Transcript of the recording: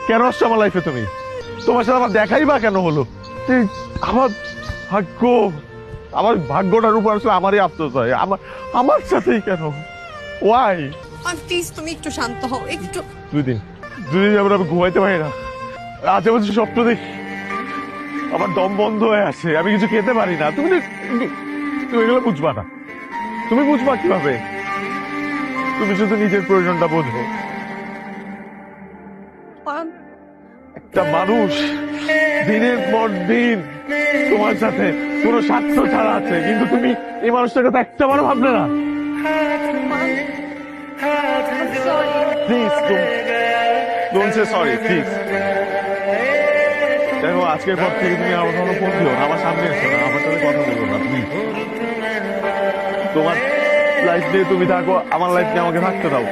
কেন আসছো আমার লাইফে তুমি? তোমার সাথে আমার দেখাই বা কেন হলো? আমার ভাগ্য, আমার ভাগ্যটার উপর আসলে আমারই আফসোস হয়। আমার সাথেই কেন? ওয়াই? প্লিজ তুমি একটু শান্ত হও একটু। দুদিন যাবে আমি ঘুমাইতে পারি না, আজে বাজে স্বপ্ন দেখি, আমার দম বন্ধ হয়ে আছে, আমি কিছু খেতে পারি না। তুমি এগুলো বুঝবা না, তুমি বুঝবা কিভাবে? তুমি শুধু নিজের প্রয়োজনটা বোঝো। একটা মানুষ দিনের পর দিন তোমার সাথে কোনো স্বার্থ ছাড়া আছে, কিন্তু তুমি এই মানুষটার কথা একটা বারও ভাবলে না। Please don't say sorry, please. দেখো, আজকের পর থেকে তুমি আমার কোনো ফোন দিও না, আমার সামনে এসো না, আমার সাথে কথা বলো না প্লিজ। তোমার লাইফ নিয়ে তুমি থাকো, আমার লাইফ নিয়ে আমাকে থাকতে দাও।